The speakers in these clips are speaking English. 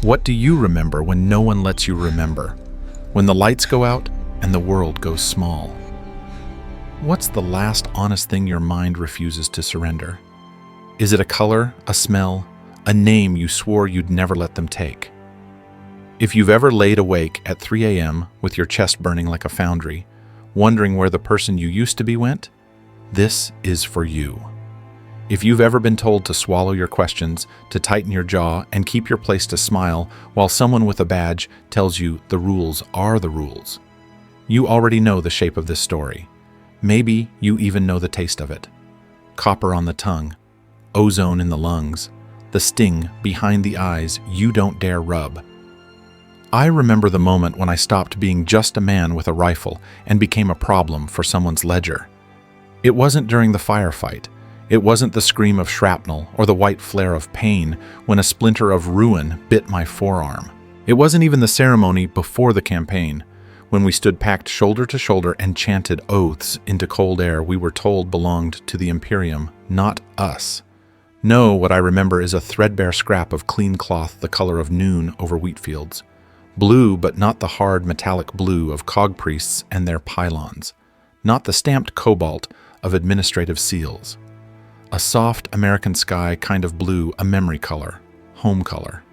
What do you remember when no one lets you remember? When the lights go out and the world goes small? What's the last honest thing your mind refuses to surrender? Is it a color, a smell, a name you swore you'd never let them take? If you've ever laid awake at 3 a.m. with your chest burning like a foundry, wondering where the person you used to be went, this is for you. If you've ever been told to swallow your questions, to tighten your jaw, and keep your place to smile while someone with a badge tells you the rules are the rules, you already know the shape of this story. Maybe you even know the taste of it. Copper on the tongue, ozone in the lungs, the sting behind the eyes you don't dare rub. I remember the moment when I stopped being just a man with a rifle and became a problem for someone's ledger. It wasn't during the firefight. It wasn't the scream of shrapnel or the white flare of pain when a splinter of ruin bit my forearm. It wasn't even the ceremony before the campaign, when we stood packed shoulder to shoulder and chanted oaths into cold air we were told belonged to the Imperium, not us. No, what I remember is a threadbare scrap of clean cloth the color of noon over wheat fields. Blue, but not the hard metallic blue of cog priests and their pylons. Not the stamped cobalt of administrative seals. A soft American sky kind of blue, a memory color, home color.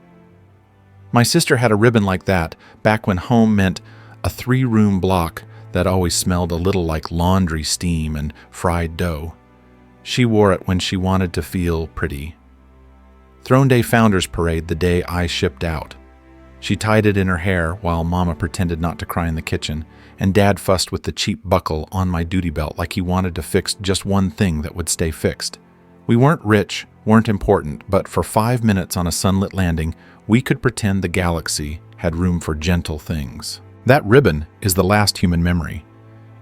My sister had a ribbon like that back when home meant a 3-room block that always smelled a little like laundry steam and fried dough. She wore it when she wanted to feel pretty. Throne Day Founders Parade the day I shipped out. She tied it in her hair while Mama pretended not to cry in the kitchen, and Dad fussed with the cheap buckle on my duty belt like he wanted to fix just one thing that would stay fixed. We weren't rich, weren't important, but for 5 minutes on a sunlit landing, we could pretend the galaxy had room for gentle things. That ribbon is the last human memory.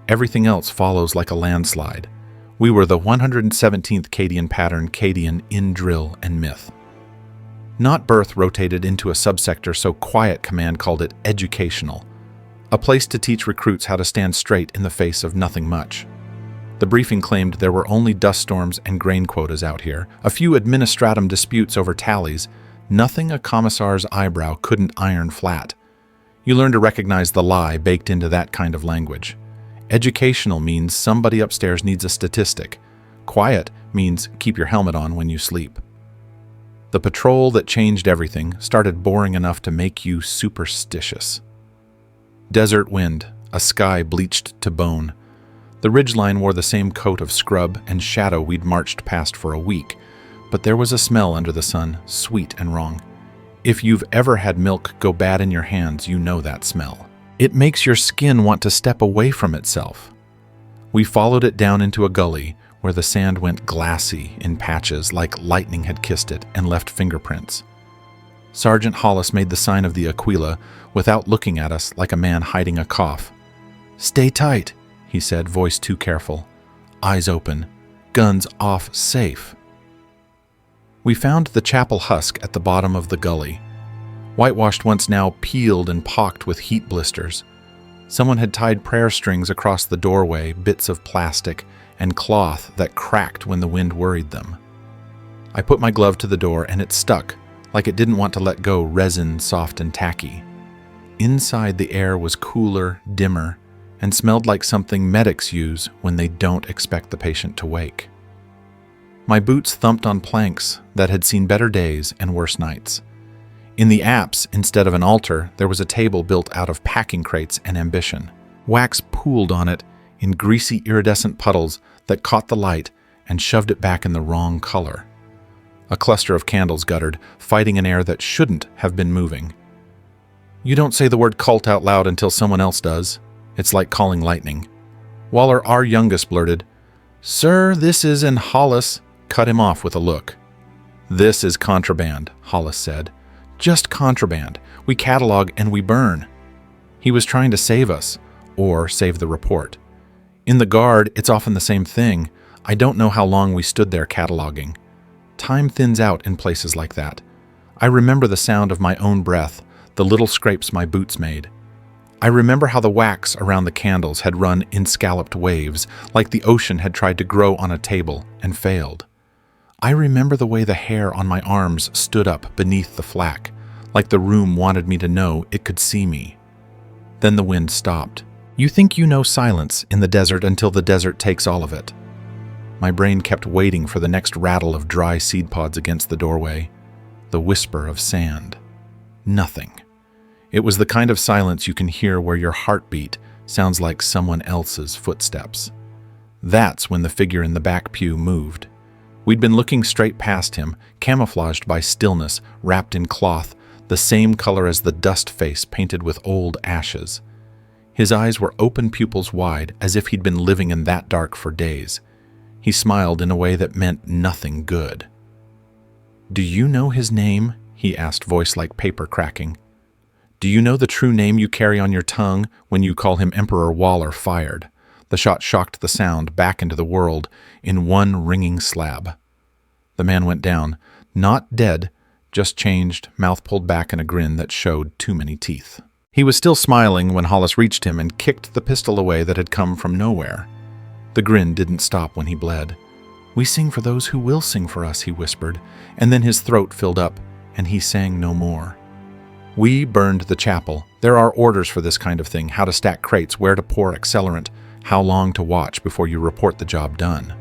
Everything else follows like a landslide. We were the 117th Cadian pattern Cadian in drill and myth. Not birth rotated into a subsector, so Quiet Command called it educational, a place to teach recruits how to stand straight in the face of nothing much. The briefing claimed there were only dust storms and grain quotas out here, a few administratum disputes over tallies, nothing a commissar's eyebrow couldn't iron flat. You learn to recognize the lie baked into that kind of language. Educational means somebody upstairs needs a statistic. Quiet means keep your helmet on when you sleep. The patrol that changed everything started boring enough to make you superstitious. Desert wind, a sky bleached to bone. The ridgeline wore the same coat of scrub and shadow we'd marched past for a week, but there was a smell under the sun, sweet and wrong. If you've ever had milk go bad in your hands, you know that smell. It makes your skin want to step away from itself. We followed it down into a gully where the sand went glassy in patches like lightning had kissed it and left fingerprints. Sergeant Hollis made the sign of the Aquila without looking at us like a man hiding a cough. "Stay tight," he said, voice too careful. Eyes open. Guns off safe. We found the chapel husk at the bottom of the gully. Whitewashed once, now peeled and pocked with heat blisters. Someone had tied prayer strings across the doorway, bits of plastic and cloth that cracked when the wind worried them. I put my glove to the door and it stuck, like it didn't want to let go, resin soft and tacky. Inside, the air was cooler, dimmer, and smelled like something medics use when they don't expect the patient to wake. My boots thumped on planks that had seen better days and worse nights. In the apse, instead of an altar, there was a table built out of packing crates and ambition. Wax pooled on it in greasy iridescent puddles that caught the light and shoved it back in the wrong color. A cluster of candles guttered, fighting an air that shouldn't have been moving. You don't say the word cult out loud until someone else does. It's like calling lightning. Waller, our youngest, blurted, "Sir, this is," and Hollis cut him off with a look. "This is contraband," Hollis said. "Just contraband. We catalog and we burn." He was trying to save us, or save the report. In the Guard, it's often the same thing. I don't know how long we stood there cataloging. Time thins out in places like that. I remember the sound of my own breath, the little scrapes my boots made. I remember how the wax around the candles had run in scalloped waves, like the ocean had tried to grow on a table and failed. I remember the way the hair on my arms stood up beneath the flak, like the room wanted me to know it could see me. Then the wind stopped. You think you know silence in the desert until the desert takes all of it. My brain kept waiting for the next rattle of dry seed pods against the doorway, the whisper of sand. Nothing. It was the kind of silence you can hear where your heartbeat sounds like someone else's footsteps. That's when the figure in the back pew moved. We'd been looking straight past him, camouflaged by stillness, wrapped in cloth, the same color as the dust face painted with old ashes. His eyes were open pupils wide, as if he'd been living in that dark for days. He smiled in a way that meant nothing good. "Do you know his name?" he asked, voice like paper cracking. "Do you know the true name you carry on your tongue when you call him Emperor Waller fired?" The shot shocked the sound back into the world in one ringing slab. The man went down, not dead, just changed, mouth pulled back in a grin that showed too many teeth. He was still smiling when Hollis reached him and kicked the pistol away that had come from nowhere. The grin didn't stop when he bled. "We sing for those who will sing for us," he whispered, and then his throat filled up, and he sang no more. We burned the chapel. There are orders for this kind of thing, how to stack crates, where to pour accelerant, how long to watch before you report the job done.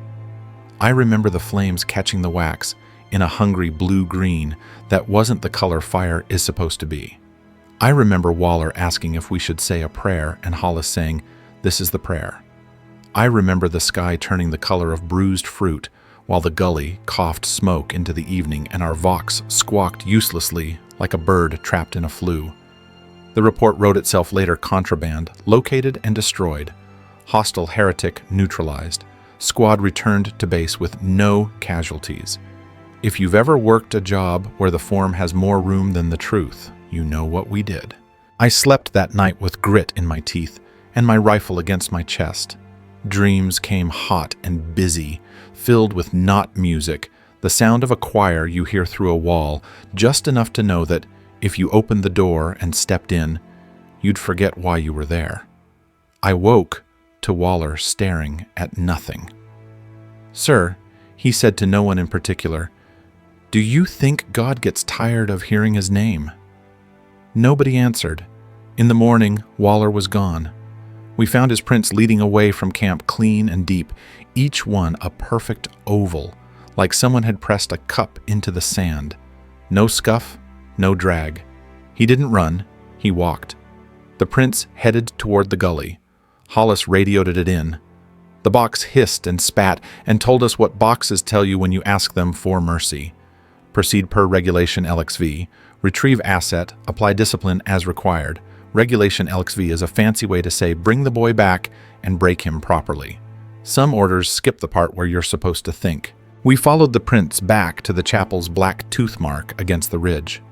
I remember the flames catching the wax in a hungry blue-green that wasn't the color fire is supposed to be. I remember Waller asking if we should say a prayer and Hollis saying, "This is the prayer." I remember the sky turning the color of bruised fruit while the gully coughed smoke into the evening and our Vox squawked uselessly like a bird trapped in a flue. The report wrote itself later: contraband, located and destroyed. Hostile heretic neutralized. Squad returned to base with no casualties. If you've ever worked a job where the form has more room than the truth, you know what we did. I slept that night with grit in my teeth and my rifle against my chest. Dreams came hot and busy, filled with not music, the sound of a choir you hear through a wall, just enough to know that if you opened the door and stepped in, you'd forget why you were there. I woke to Waller staring at nothing. "Sir," he said to no one in particular, "do you think God gets tired of hearing his name?" Nobody answered. In the morning, Waller was gone. We found his prints leading away from camp clean and deep, each one a perfect oval, like someone had pressed a cup into the sand. No scuff, no drag. He didn't run, he walked. The prints headed toward the gully. Hollis radioed it in. The box hissed and spat and told us what boxes tell you when you ask them for mercy. Proceed per Regulation LXV. Retrieve asset. Apply discipline as required. Regulation LXV is a fancy way to say bring the boy back and break him properly. Some orders skip the part where you're supposed to think. We followed the prints back to the chapel's black tooth mark against the ridge.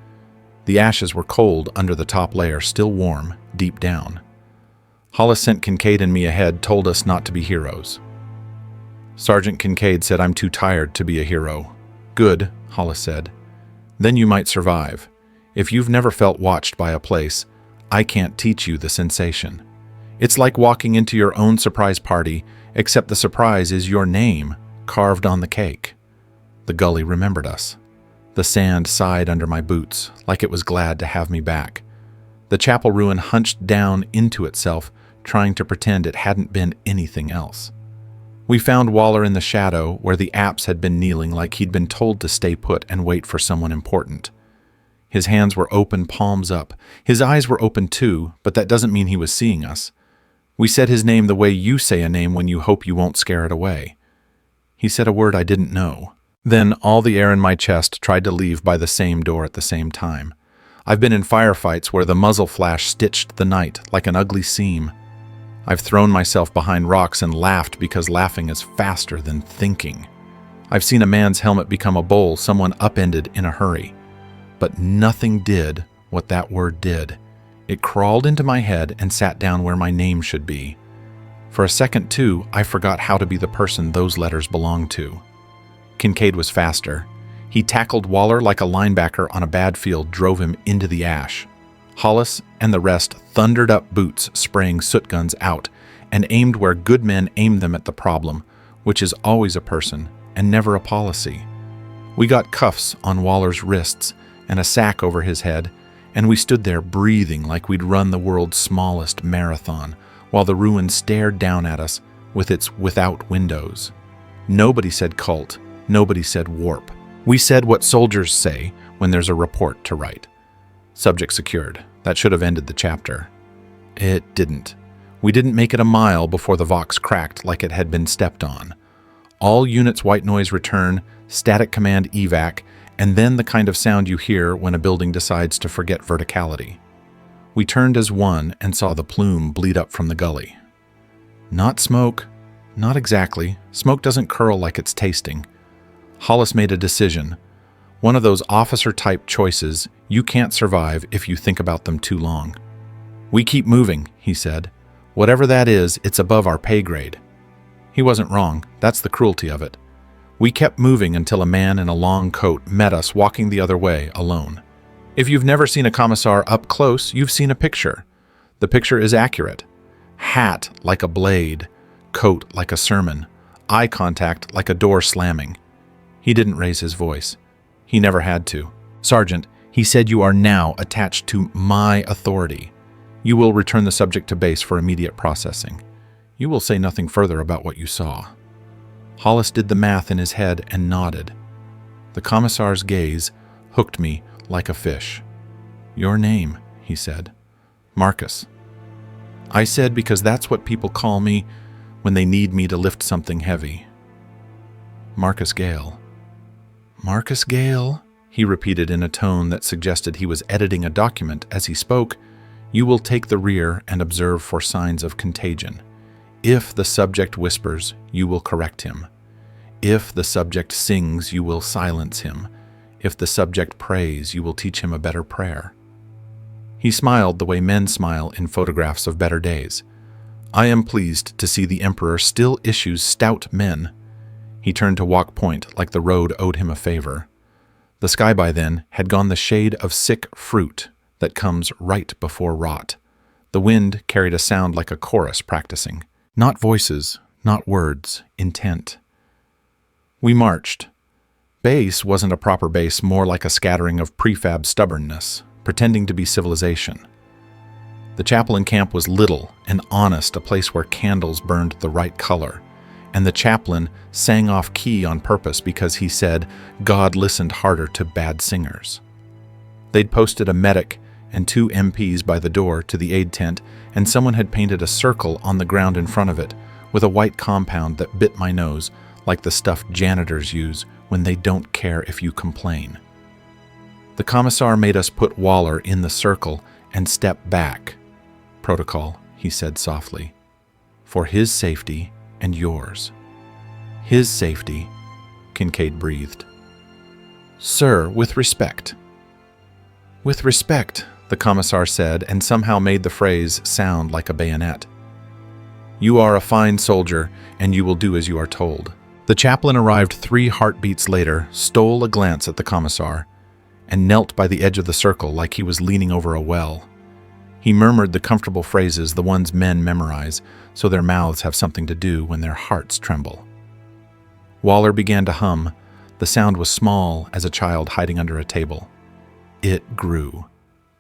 The ashes were cold under the top layer, still warm, deep down. Hollis sent Kincaid and me ahead, told us not to be heroes. Sergeant Kincaid said I'm too tired to be a hero. "Good," Hollis said. "Then you might survive. If you've never felt watched by a place, I can't teach you the sensation. It's like walking into your own surprise party, except the surprise is your name carved on the cake." The gully remembered us. The sand sighed under my boots, like it was glad to have me back. The chapel ruin hunched down into itself, trying to pretend it hadn't been anything else. We found Waller in the shadow where the apes had been kneeling like he'd been told to stay put and wait for someone important. His hands were open, palms up. His eyes were open too, but that doesn't mean he was seeing us. We said his name the way you say a name when you hope you won't scare it away. He said a word I didn't know. Then all the air in my chest tried to leave by the same door at the same time. I've been in firefights where the muzzle flash stitched the night like an ugly seam. I've thrown myself behind rocks and laughed because laughing is faster than thinking. I've seen a man's helmet become a bowl someone upended in a hurry. But nothing did what that word did. It crawled into my head and sat down where my name should be. For a second, too, I forgot how to be the person those letters belonged to. Kincaid was faster. He tackled Waller like a linebacker on a bad field, drove him into the ash. Hollis and the rest thundered up boots, spraying soot guns out, and aimed where good men aim them at the problem, which is always a person and never a policy. We got cuffs on Waller's wrists and a sack over his head, And we stood there breathing like we'd run the world's smallest marathon, while the ruin stared down at us with its without windows. Nobody said cult, nobody said warp. We said what soldiers say when there's a report to write. Subject secured. That should have ended the chapter. It didn't. We didn't make it a mile before the Vox cracked like it had been stepped on. All units white noise return, static command evac, and then the kind of sound you hear when a building decides to forget verticality. We turned as one and saw the plume bleed up from the gully. Not smoke. Not exactly. Smoke doesn't curl like it's tasting. Hollis made a decision. One of those officer-type choices you can't survive if you think about them too long. We keep moving, he said. Whatever that is, it's above our pay grade. He wasn't wrong. That's the cruelty of it. We kept moving until a man in a long coat met us walking the other way, alone. If you've never seen a commissar up close, you've seen a picture. The picture is accurate. Hat like a blade, coat like a sermon, eye contact like a door slamming. He didn't raise his voice. He never had to. Sergeant, he said, you are now attached to my authority. You will return the subject to base for immediate processing. You will say nothing further about what you saw. Hollis did the math in his head and nodded. The commissar's gaze hooked me like a fish. Your name, he said. Marcus. I said because that's what people call me when they need me to lift something heavy. Marcus Gale. Marcus Gale, he repeated in a tone that suggested he was editing a document as he spoke. You will take the rear and observe for signs of contagion. If the subject whispers, you will correct him. If the subject sings, you will silence him. If the subject prays, you will teach him a better prayer. He smiled the way men smile in photographs of better days. I am pleased to see the Emperor still issues stout men. He turned to walk point like the road owed him a favor. The sky by then had gone the shade of sick fruit that comes right before rot. The wind carried a sound like a chorus practicing. Not voices, not words, intent. We marched. Base wasn't a proper base, more like a scattering of prefab stubbornness, pretending to be civilization. The chapel in camp was little and honest, a place where candles burned the right color, and the chaplain sang off key on purpose because he said God listened harder to bad singers. They'd posted a medic and 2 MPs by the door to the aid tent, and someone had painted a circle on the ground in front of it with a white compound that bit my nose like the stuff janitors use when they don't care if you complain. The commissar made us put Waller in the circle and step back. Protocol, he said softly. For his safety and yours. His safety, Kincaid breathed. Sir, with respect. With respect, the commissar said, and somehow made the phrase sound like a bayonet. You are a fine soldier, and you will do as you are told. The chaplain arrived 3 heartbeats later, stole a glance at the commissar, and knelt by the edge of the circle like he was leaning over a well. He murmured the comfortable phrases the ones men memorize, so their mouths have something to do when their hearts tremble. Waller began to hum. The sound was small as a child hiding under a table. It grew.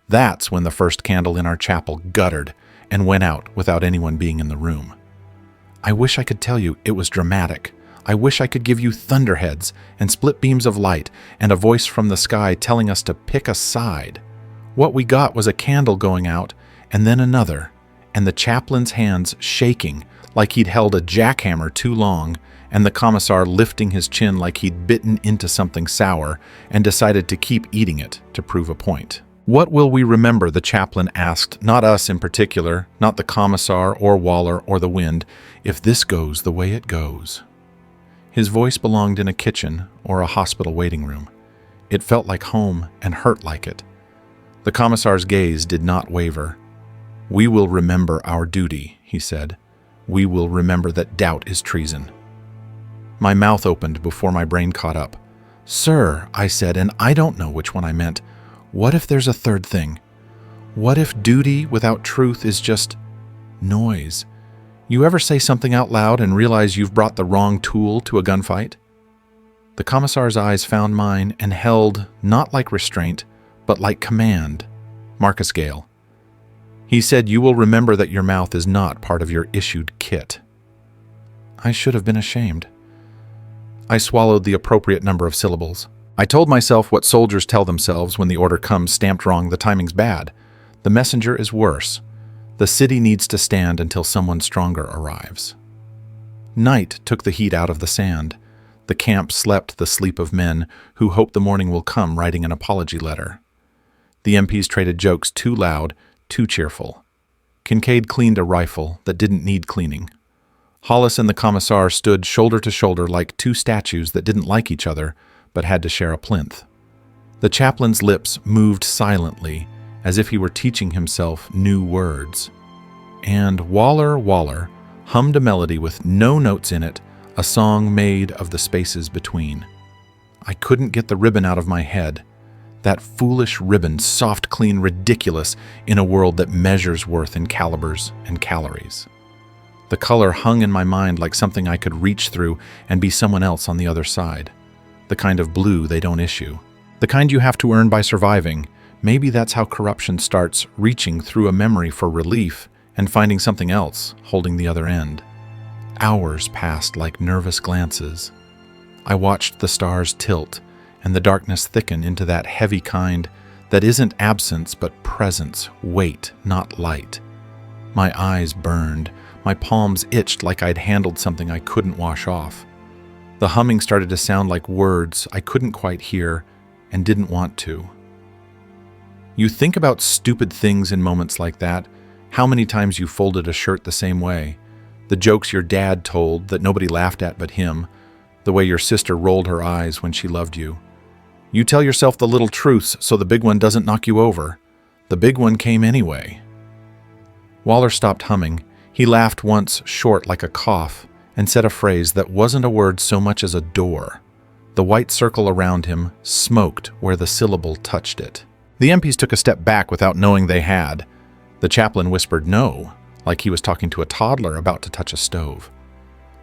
That's when the first candle in our chapel guttered and went out without anyone being in the room. I wish I could tell you it was dramatic. I wish I could give you thunderheads and split beams of light and a voice from the sky telling us to pick a side. What we got was a candle going out and then another, and the chaplain's hands shaking like he'd held a jackhammer too long, and the commissar lifting his chin like he'd bitten into something sour and decided to keep eating it to prove a point. What will we remember, the chaplain asked, not us in particular, not the commissar or Waller or the wind, if this goes the way it goes? His voice belonged in a kitchen or a hospital waiting room. It felt like home and hurt like it. The commissar's gaze did not waver. We will remember our duty, he said. We will remember that doubt is treason. My mouth opened before my brain caught up. Sir, I said, and I don't know which one I meant. What if there's a third thing? What if duty without truth is just noise? You ever say something out loud and realize you've brought the wrong tool to a gunfight? The commissar's eyes found mine and held, not like restraint, but like command. Marcus Gale. He said, "You will remember that your mouth is not part of your issued kit." I should have been ashamed. I swallowed the appropriate number of syllables. I told myself what soldiers tell themselves when the order comes stamped wrong, the timing's bad. The messenger is worse. The city needs to stand until someone stronger arrives. Night took the heat out of the sand. The camp slept the sleep of men who hope the morning will come writing an apology letter. The MPs traded jokes too loud, too cheerful. Kincaid cleaned a rifle that didn't need cleaning. Hollis and the commissar stood shoulder to shoulder like two statues that didn't like each other but had to share a plinth. The chaplain's lips moved silently as if he were teaching himself new words. And Waller hummed a melody with no notes in it, a song made of the spaces between. I couldn't get the ribbon out of my head. That foolish ribbon, soft, clean, ridiculous in a world that measures worth in calibers and calories. The color hung in my mind like something I could reach through and be someone else on the other side. The kind of blue they don't issue. The kind you have to earn by surviving. Maybe that's how corruption starts, reaching through a memory for relief and finding something else holding the other end. Hours passed like nervous glances. I watched the stars tilt and the darkness thicken into that heavy kind that isn't absence but presence, weight, not light. My eyes burned. My palms itched like I'd handled something I couldn't wash off. The humming started to sound like words I couldn't quite hear and didn't want to. You think about stupid things in moments like that, how many times you folded a shirt the same way, the jokes your dad told that nobody laughed at but him, the way your sister rolled her eyes when she loved you. You tell yourself the little truths so the big one doesn't knock you over. The big one came anyway. Waller stopped humming. He laughed once, short like a cough, and said a phrase that wasn't a word so much as a door. The white circle around him smoked where the syllable touched it. The MPs took a step back without knowing they had. The chaplain whispered no, like he was talking to a toddler about to touch a stove.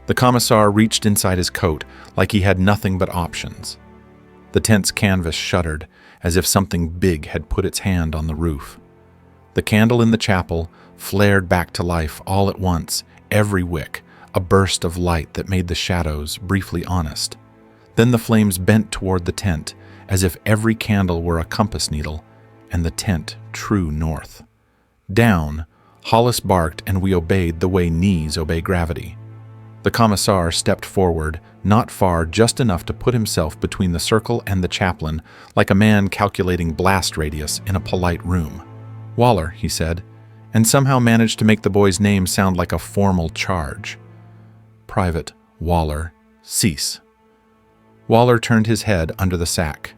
The commissar reached inside his coat like he had nothing but options. The tent's canvas shuddered as if something big had put its hand on the roof. The candle in the chapel flared back to life all at once, every wick, a burst of light that made the shadows briefly honest. Then the flames bent toward the tent, as if every candle were a compass needle, and the tent true north. Down, Hollis barked, and we obeyed the way knees obey gravity. The commissar stepped forward, not far, just enough to put himself between the circle and the chaplain, like a man calculating blast radius in a polite room. "Waller," he said, and somehow managed to make the boy's name sound like a formal charge. "Private Waller, cease." Waller turned his head under the sack.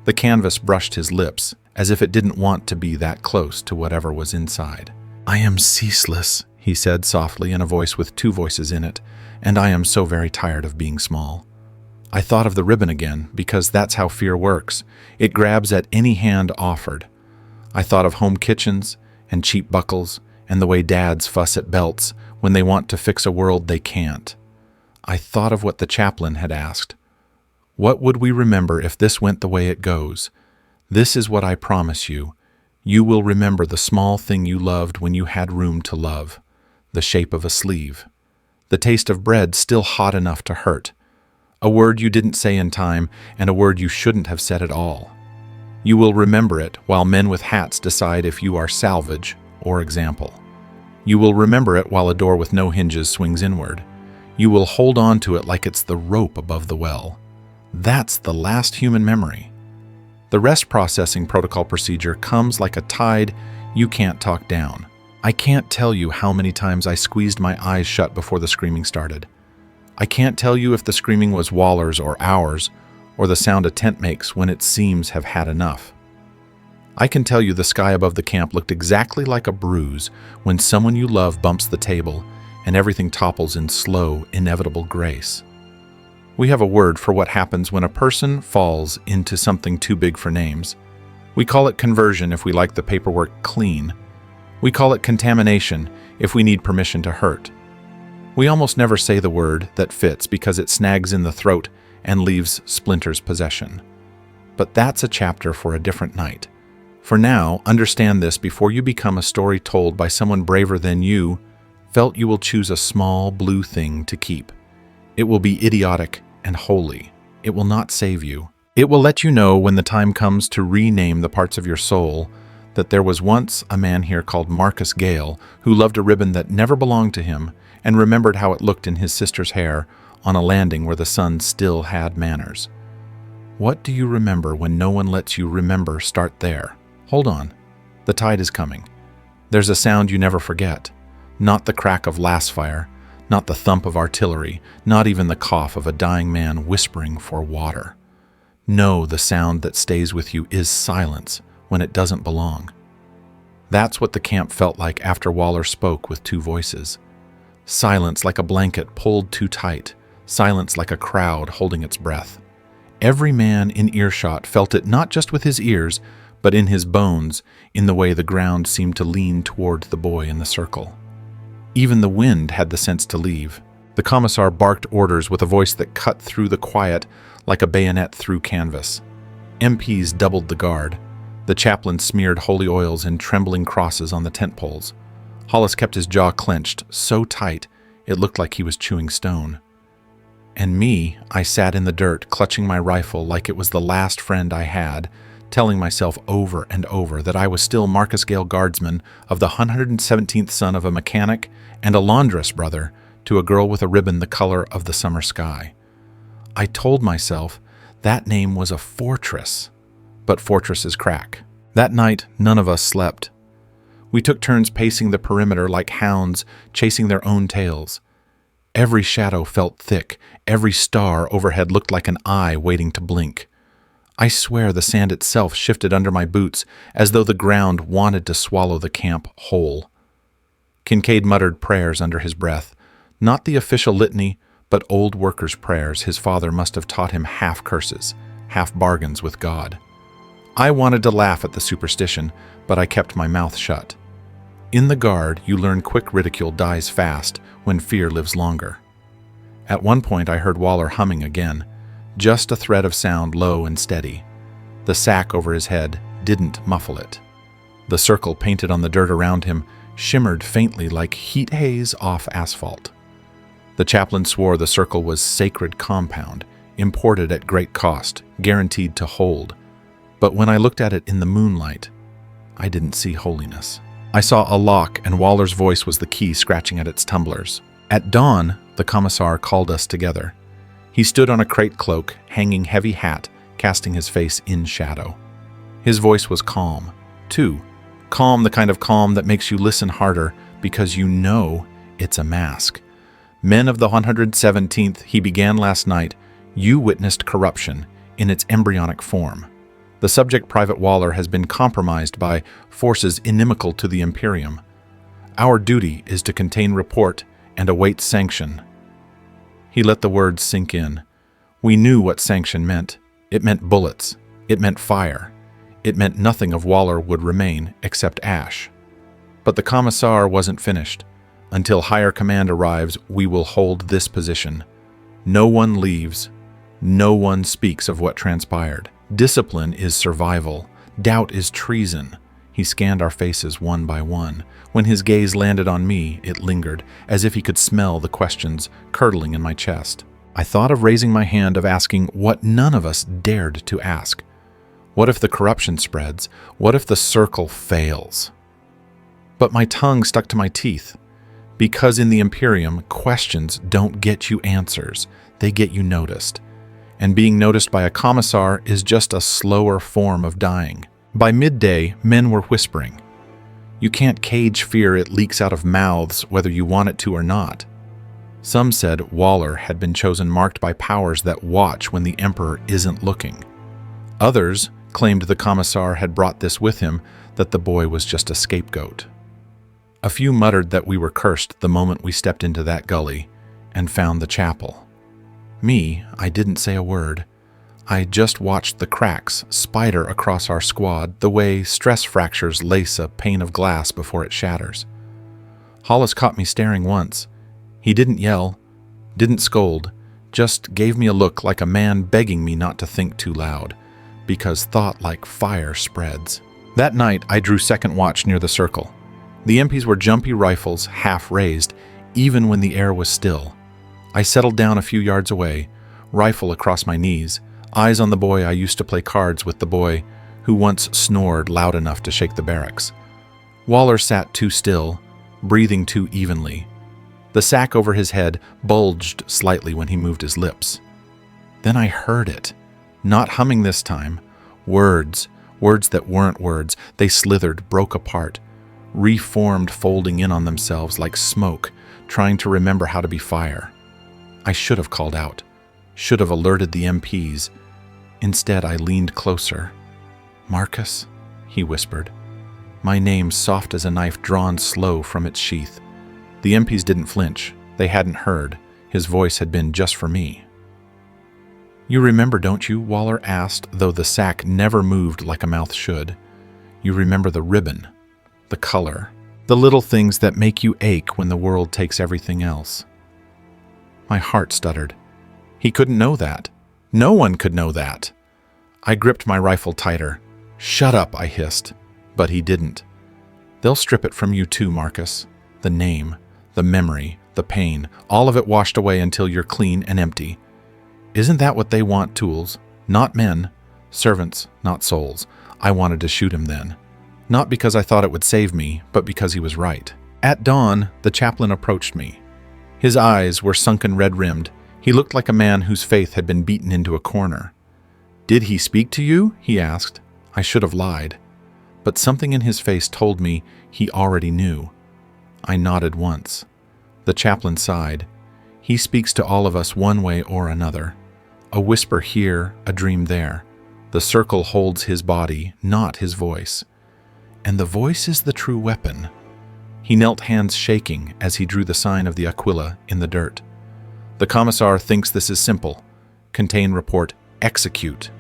The canvas brushed his lips, as if it didn't want to be that close to whatever was inside. "I am ceaseless," he said softly in a voice with two voices in it, "and I am so very tired of being small." I thought of the ribbon again, because that's how fear works. It grabs at any hand offered. I thought of home kitchens and cheap buckles and the way dads fuss at belts when they want to fix a world they can't. I thought of what the chaplain had asked. What would we remember if this went the way it goes? This is what I promise you. You will remember the small thing you loved when you had room to love. The shape of a sleeve. The taste of bread still hot enough to hurt. A word you didn't say in time, and a word you shouldn't have said at all. You will remember it while men with hats decide if you are salvage or example. You will remember it while a door with no hinges swings inward. You will hold on to it like it's the rope above the well. That's the last human memory. The rest processing protocol procedure comes like a tide you can't talk down. I can't tell you how many times I squeezed my eyes shut before the screaming started. I can't tell you if the screaming was Waller's or ours, or the sound a tent makes when its seams have had enough. I can tell you the sky above the camp looked exactly like a bruise when someone you love bumps the table and everything topples in slow, inevitable grace. We have a word for what happens when a person falls into something too big for names. We call it conversion if we like the paperwork clean. We call it contamination if we need permission to hurt. We almost never say the word that fits because it snags in the throat and leaves Splinter's possession. But that's a chapter for a different night. For now, understand this before you become a story told by someone braver than you felt. You will choose a small blue thing to keep. It will be idiotic and holy. It will not save you. It will let you know when the time comes to rename the parts of your soul that there was once a man here called Marcus Gale who loved a ribbon that never belonged to him and remembered how it looked in his sister's hair on a landing where the sun still had manners. What do you remember when no one lets you remember? Start there. Hold on. The tide is coming. There's a sound you never forget. Not the crack of lass fire, not the thump of artillery, not even the cough of a dying man whispering for water. No, the sound that stays with you is silence when it doesn't belong. That's what the camp felt like after Waller spoke with two voices. Silence like a blanket pulled too tight, silence like a crowd holding its breath. Every man in earshot felt it not just with his ears, but in his bones, in the way the ground seemed to lean toward the boy in the circle. Even the wind had the sense to leave. The commissar barked orders with a voice that cut through the quiet like a bayonet through canvas. MPs doubled the guard. The chaplain smeared holy oils in trembling crosses on the tent poles. Hollis kept his jaw clenched, so tight it looked like he was chewing stone. And me, I sat in the dirt, clutching my rifle like it was the last friend I had, telling myself over and over that I was still Marcus Gale guardsman of the 117th son of a mechanic and a laundress brother to a girl with a ribbon the color of the summer sky. I told myself that name was a fortress, but fortresses crack. That night, none of us slept. We took turns pacing the perimeter like hounds chasing their own tails. Every shadow felt thick, every star overhead looked like an eye waiting to blink. I swear the sand itself shifted under my boots as though the ground wanted to swallow the camp whole. Kincaid muttered prayers under his breath, not the official litany, but old workers' prayers his father must have taught him, half curses, half bargains with God. I wanted to laugh at the superstition, but I kept my mouth shut. In the Guard, you learn quick ridicule dies fast when fear lives longer. At one point I heard Waller humming again, just a thread of sound, low and steady. The sack over his head didn't muffle it. The circle painted on the dirt around him shimmered faintly like heat haze off asphalt. The chaplain swore the circle was sacred compound, imported at great cost, guaranteed to hold. But when I looked at it in the moonlight, I didn't see holiness. I saw a lock, and Waller's voice was the key scratching at its tumblers. At dawn, the commissar called us together. He stood on a crate cloak, hanging heavy hat, casting his face in shadow. His voice was calm, too. Calm, the kind of calm that makes you listen harder because you know it's a mask. Men of the 117th, he began last night, you witnessed corruption in its embryonic form. The subject, Private Waller, has been compromised by forces inimical to the Imperium. Our duty is to contain report and await sanction. He let the words sink in. We knew what sanction meant. It meant bullets. It meant fire. It meant nothing of Waller would remain except ash. But the commissar wasn't finished. Until higher command arrives, we will hold this position. No one leaves. No one speaks of what transpired. Discipline is survival. Doubt is treason. He scanned our faces one by one. When his gaze landed on me, it lingered, as if he could smell the questions curdling in my chest. I thought of raising my hand, of asking what none of us dared to ask. What if the corruption spreads? What if the circle fails? But my tongue stuck to my teeth. Because in the Imperium, questions don't get you answers. They get you noticed. And being noticed by a commissar is just a slower form of dying. By midday, men were whispering. You can't cage fear, it leaks out of mouths whether you want it to or not. Some said Waller had been chosen marked by powers that watch when the Emperor isn't looking. Others claimed the commissar had brought this with him, that the boy was just a scapegoat. A few muttered that we were cursed the moment we stepped into that gully and found the chapel. Me, I didn't say a word. I just watched the cracks spider across our squad the way stress fractures lace a pane of glass before it shatters. Hollis caught me staring once. He didn't yell, didn't scold, just gave me a look like a man begging me not to think too loud, because thought like fire spreads. That night, I drew second watch near the circle. The MPs were jumpy rifles, half raised, even when the air was still. I settled down a few yards away, rifle across my knees, eyes on the boy I used to play cards with, the boy who once snored loud enough to shake the barracks. Waller sat too still, breathing too evenly. The sack over his head bulged slightly when he moved his lips. Then I heard it, not humming this time. Words that weren't words. They slithered, broke apart, reformed, folding in on themselves like smoke, trying to remember how to be fire. I should have called out, should have alerted the MPs. Instead, I leaned closer. "Marcus," he whispered, my name soft as a knife drawn slow from its sheath. The MPs didn't flinch. They hadn't heard. His voice had been just for me. "You remember, don't you?" Waller asked, though the sack never moved like a mouth should. "You remember the ribbon, the color, the little things that make you ache when the world takes everything else." My heart stuttered. He couldn't know that. No one could know that. I gripped my rifle tighter. "Shut up," I hissed. But he didn't. "They'll strip it from you too, Marcus. The name, the memory, the pain, all of it washed away until you're clean and empty. Isn't that what they want, tools? Not men. Servants, not souls. I wanted to shoot him then. Not because I thought it would save me, but because he was right." At dawn, the chaplain approached me. His eyes were sunken red-rimmed. He looked like a man whose faith had been beaten into a corner. "Did he speak to you?" he asked. I should have lied. But something in his face told me he already knew. I nodded once. The chaplain sighed. "He speaks to all of us one way or another. A whisper here, a dream there. The circle holds his body, not his voice. And the voice is the true weapon." He knelt, hands shaking, as he drew the sign of the Aquila in the dirt. "The commissar thinks this is simple. Contain, report, execute.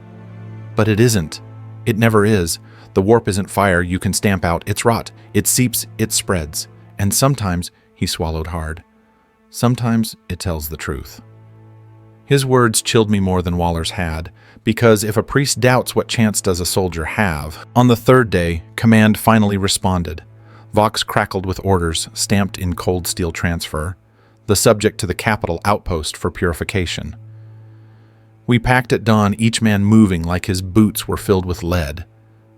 But it isn't. It never is. The warp isn't fire you can stamp out. It's rot. It seeps, it spreads. And sometimes," he swallowed hard, "sometimes it tells the truth." His words chilled me more than Waller's had, because if a priest doubts, what chance does a soldier have? On the third day, command finally responded. Vox crackled with orders, stamped in cold steel transfer, the subject to the capital outpost for purification. We packed at dawn, each man moving like his boots were filled with lead.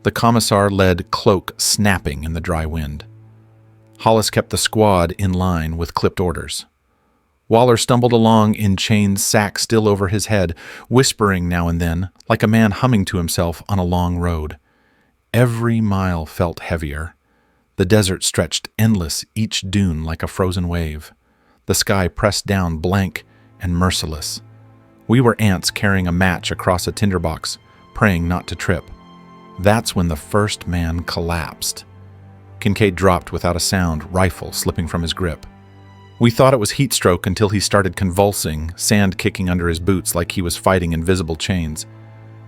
The commissar led, cloak snapping in the dry wind. Hollis kept the squad in line with clipped orders. Waller stumbled along in chains, sack still over his head, whispering now and then, like a man humming to himself on a long road. Every mile felt heavier. The desert stretched endless, each dune like a frozen wave. The sky pressed down, blank and merciless. We were ants carrying a match across a tinderbox, praying not to trip. That's when the first man collapsed. Kincaid dropped without a sound, rifle slipping from his grip. We thought it was heat stroke until he started convulsing, sand kicking under his boots like he was fighting invisible chains.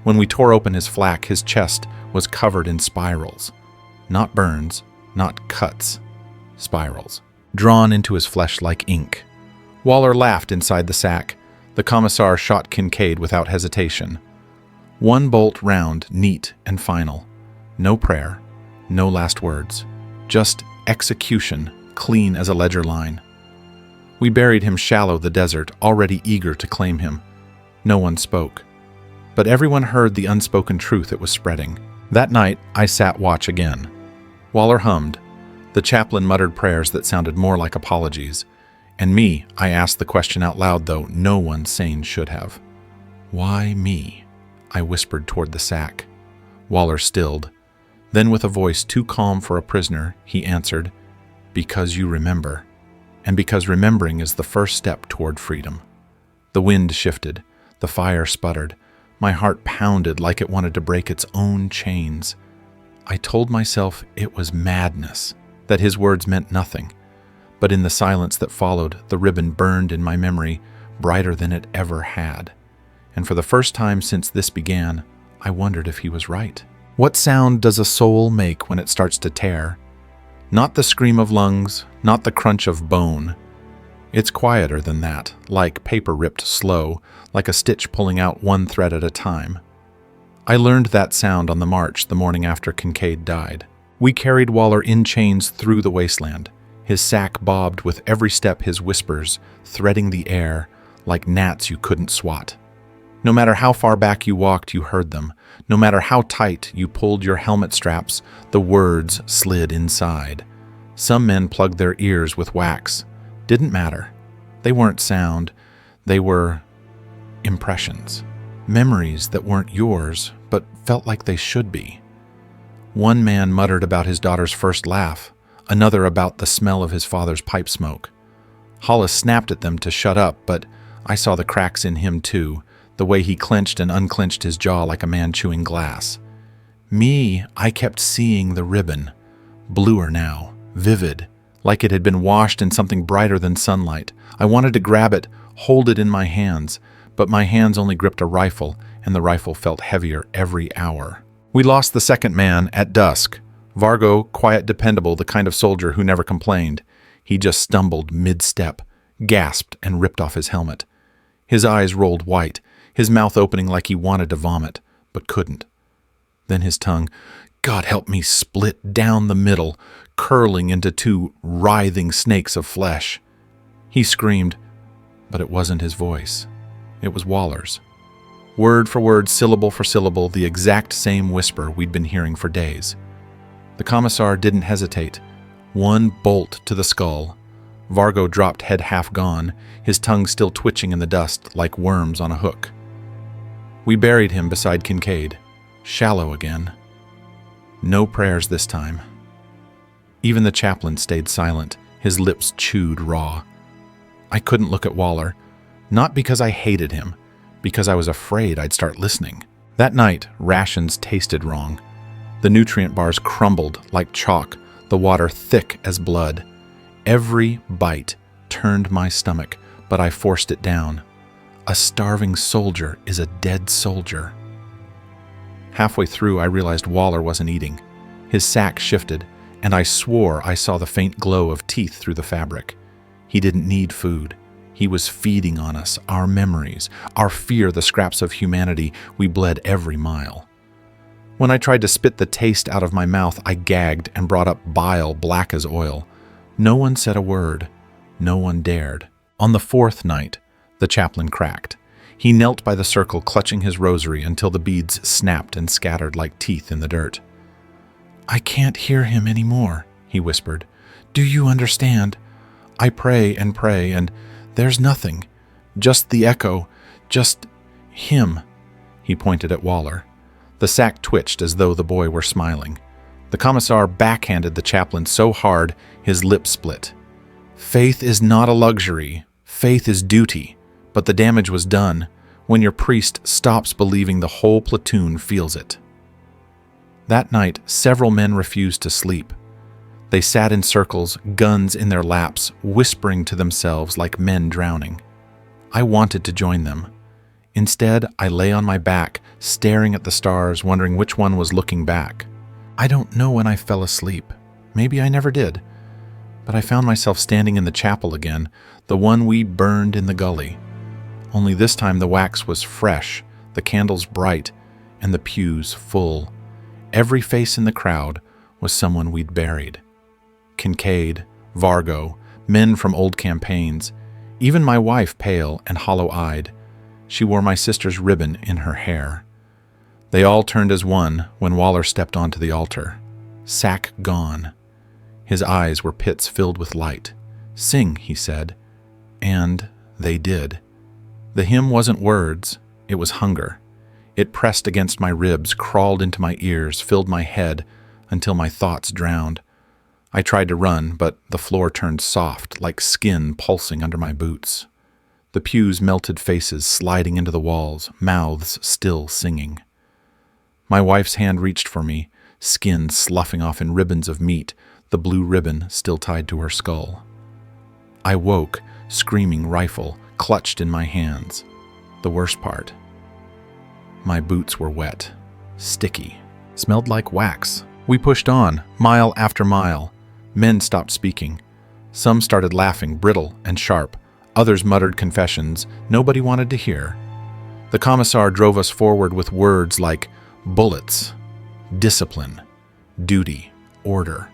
When we tore open his flak, his chest was covered in spirals. Not burns, not cuts. Spirals, drawn into his flesh like ink. Waller laughed inside the sack. The commissar shot Kincaid without hesitation. One bolt round, neat and final. No prayer, no last words. Just execution, clean as a ledger line. We buried him shallow the desert, already eager to claim him. No one spoke. But everyone heard the unspoken truth it was spreading. That night, I sat watch again. Waller hummed. The chaplain muttered prayers that sounded more like apologies. And me, I asked the question out loud, though no one sane should have. "Why me?" I whispered toward the sack. Waller stilled. Then with a voice too calm for a prisoner, he answered, "Because you remember. And because remembering is the first step toward freedom." The wind shifted. The fire sputtered. My heart pounded like it wanted to break its own chains. I told myself it was madness, that his words meant nothing. But in the silence that followed, the ribbon burned in my memory, brighter than it ever had. And for the first time since this began, I wondered if he was right. What sound does a soul make when it starts to tear? Not the scream of lungs, not the crunch of bone. It's quieter than that, like paper ripped slow, like a stitch pulling out one thread at a time. I learned that sound on the march the morning after Kincaid died. We carried Waller in chains through the wasteland. His sack bobbed with every step, his whispers threading the air like gnats you couldn't swat. No matter how far back you walked, you heard them. No matter how tight you pulled your helmet straps, the words slid inside. Some men plugged their ears with wax. Didn't matter. They weren't sound. They were impressions. Memories that weren't yours, but felt like they should be. One man muttered about his daughter's first laugh, another about the smell of his father's pipe smoke. Hollis snapped at them to shut up, but I saw the cracks in him too, the way he clenched and unclenched his jaw like a man chewing glass. Me, I kept seeing the ribbon, bluer now, vivid, like it had been washed in something brighter than sunlight. I wanted to grab it, hold it in my hands, but my hands only gripped a rifle, and the rifle felt heavier every hour. We lost the second man at dusk. Vargo, quiet, dependable, the kind of soldier who never complained. He just stumbled mid-step, gasped, and ripped off his helmet. His eyes rolled white, his mouth opening like he wanted to vomit, but couldn't. Then his tongue, God help me, split down the middle, curling into two writhing snakes of flesh. He screamed, but it wasn't his voice. It was Waller's. Word for word, syllable for syllable, the exact same whisper we'd been hearing for days. The commissar didn't hesitate. One bolt to the skull. Vargo dropped, head half gone, his tongue still twitching in the dust like worms on a hook. We buried him beside Kincaid, shallow again. No prayers this time. Even the chaplain stayed silent, his lips chewed raw. I couldn't look at Waller, not because I hated him, because I was afraid I'd start listening. That night, rations tasted wrong. The nutrient bars crumbled like chalk, the water thick as blood. Every bite turned my stomach, but I forced it down. A starving soldier is a dead soldier. Halfway through, I realized Waller wasn't eating. His sack shifted, and I swore I saw the faint glow of teeth through the fabric. He didn't need food. He was feeding on us, our memories, our fear, the scraps of humanity we bled every mile. When I tried to spit the taste out of my mouth, I gagged and brought up bile black as oil. No one said a word. No one dared. On the fourth night, the chaplain cracked. He knelt by the circle, clutching his rosary until the beads snapped and scattered like teeth in the dirt. I can't hear him anymore, he whispered. Do you understand? I pray, and there's nothing. Just the echo. Just him. He pointed at Waller. The sack twitched as though the boy were smiling. The commissar backhanded the chaplain so hard his lip split. Faith is not a luxury. Faith is duty. But the damage was done when your priest stops believing the whole platoon feels it. That night, several men refused to sleep. They sat in circles, guns in their laps, whispering to themselves like men drowning. I wanted to join them. Instead, I lay on my back, staring at the stars, wondering which one was looking back. I don't know when I fell asleep. Maybe I never did. But I found myself standing in the chapel again, the one we burned in the gully. Only this time the wax was fresh, the candles bright, and the pews full. Every face in the crowd was someone we'd buried. Kincaid, Vargo, men from old campaigns, even my wife pale and hollow-eyed. She wore my sister's ribbon in her hair. They all turned as one when Waller stepped onto the altar. Sack gone. His eyes were pits filled with light. Sing, he said. And they did. The hymn wasn't words, it was hunger. It pressed against my ribs, crawled into my ears, filled my head, until my thoughts drowned. I tried to run, but the floor turned soft, like skin pulsing under my boots. The pews melted faces sliding into the walls, mouths still singing. My wife's hand reached for me, skin sloughing off in ribbons of meat, the blue ribbon still tied to her skull. I woke, screaming, rifle clutched in my hands. The worst part. My boots were wet, sticky, smelled like wax. We pushed on, mile after mile. Men stopped speaking. Some started laughing, brittle and sharp. Others muttered confessions nobody wanted to hear. The commissar drove us forward with words like Bullets, discipline, duty, order.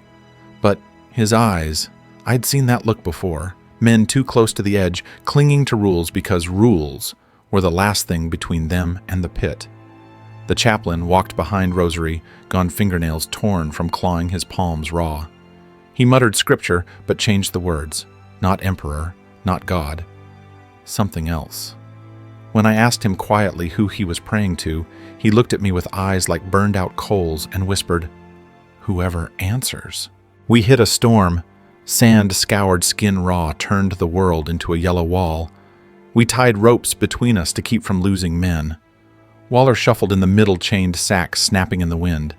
But his eyes, I'd seen that look before. Men too close to the edge, clinging to rules because rules were the last thing between them and the pit. The chaplain walked behind Rosary, gone fingernails torn from clawing his palms raw. He muttered scripture, but changed the words. Not emperor, not God. Something else. When I asked him quietly who he was praying to, he looked at me with eyes like burned-out coals and whispered, "Whoever answers." We hit a storm. Sand scoured skin raw turned the world into a yellow wall. We tied ropes between us to keep from losing men. Waller shuffled in the middle chained sack snapping in the wind.